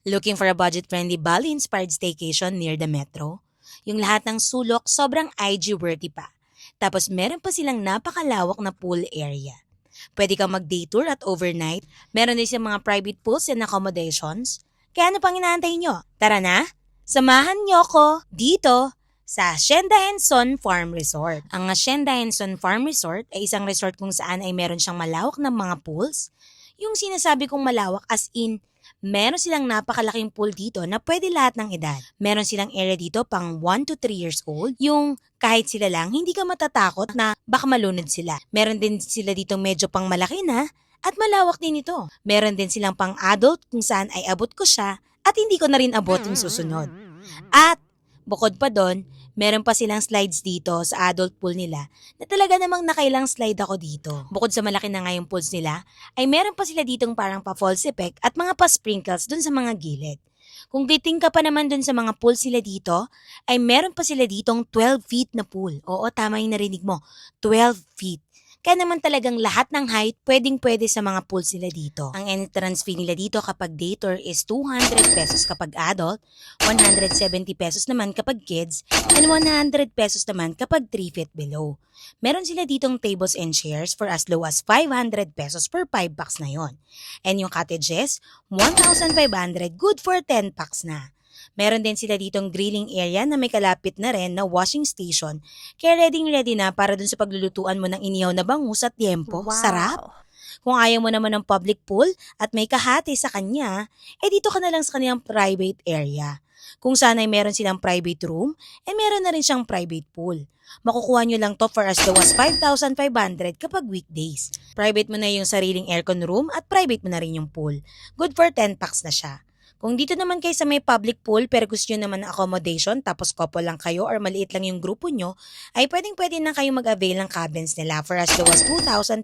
Looking for a budget-friendly Bali-inspired staycation near the metro? Yung lahat ng sulok sobrang IG-worthy pa. Tapos meron pa silang napakalawak na pool area. Pwede kang mag-day tour at overnight. Meron din silang mga private pools and accommodations. Kaya ano pang inaantay nyo? Tara na! Samahan nyo ko dito sa Hacienda Henson Farm Resort. Ang Hacienda Henson Farm Resort ay isang resort kung saan ay meron siyang malawak na mga pools. Yung sinasabi kong malawak as in, meron silang napakalaking pool dito na pwede lahat ng edad. Meron silang area dito pang 1 to 3 years old. Yung kahit sila lang, hindi ka matatakot na baka malunod sila. Meron din sila dito medyo pang malaki na at malawak din ito. Meron din silang pang adult kung saan ay abot ko siya at hindi ko na rin abot yung susunod. At bukod pa doon, meron pa silang slides dito sa adult pool nila na talaga namang nakailang slide ako dito. Bukod sa malaki na nga yung pools nila, ay meron pa sila ditong parang pa-falls effect at mga pa-sprinkles dun sa mga gilid. Kung titing ka pa naman dun sa mga pools sila dito, ay meron pa sila ditong 12 feet na pool. Oo, tama yung narinig mo, 12 feet. Kaya naman talagang lahat ng height pwedeng-pwede sa mga pools nila dito. Ang entrance fee nila dito kapag day tour is 200 pesos kapag adult, 170 pesos naman kapag kids, and 100 pesos naman kapag 3 feet below. Meron sila ditong tables and chairs for as low as 500 pesos per 5 packs na yon. And yung cottages, 1,500 good for 10 packs na. Meron din sila ditong grilling area na may kalapit na rin na washing station. Kaya ready na para dun sa paglulutuan mo ng inihaw na bangus at tiempo. Wow. Sarap! Kung ayaw mo naman ng public pool at may kahati sa kanya, dito ka na lang sa kanyang private area. Kung saan ay meron silang private room, meron na rin siyang private pool. Makukuha nyo lang to for as low as 5,500 kapag weekdays. Private mo na yung sariling aircon room at private mo na rin yung pool. Good for 10 packs na siya. Kung dito naman kayo sa may public pool pero gusto nyo naman ng accommodation tapos couple lang kayo or maliit lang yung grupo nyo, ay pwedeng-pwede na kayo mag-avail ng cabins nila for as low as 2,200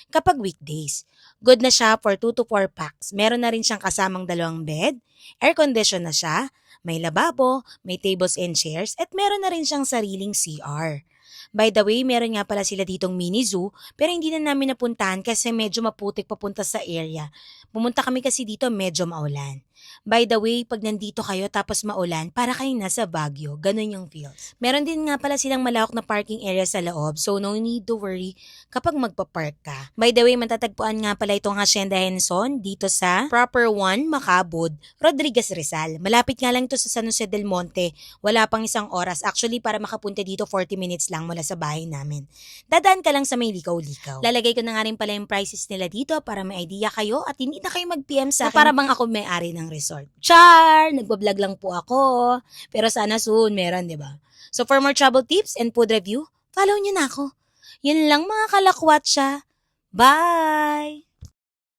kapag weekdays. Good na siya for 2 to 4 packs. Meron na rin siyang kasamang 2 bed, air condition na siya, may lababo, may tables and chairs, at meron na rin siyang sariling CR. By the way, meron nga pala sila ditong mini zoo pero hindi na namin napuntahan kasi medyo maputik papunta sa area. Pumunta kami kasi dito medyo maulan. By the way, pag nandito kayo tapos maulan, para kayong nasa Baguio. Ganun yung feels. Meron din nga pala silang malawak na parking area sa loob so no need to worry kapag magpa-park ka. By the way, matatagpuan nga pala itong Hacienda Henson dito sa Proper 1, Macabud, Rodriguez Rizal. Malapit nga lang ito sa San Jose del Monte. Wala pang 1 oras. Actually, para makapunta dito, 40 minutes lang mula sa bahay namin. Dadaan ka lang sa may likaw-likaw. Lalagay ko na nga rin pala yung prices nila dito para may idea kayo at hindi na kayo mag-PM sa akin para bang ako may-ari ng resort. Char! Nagbablog lang po ako. Pero sana soon meron, di ba? So for more travel tips and food review, follow nyo na ako. Yun lang mga kalakwat siya. Bye!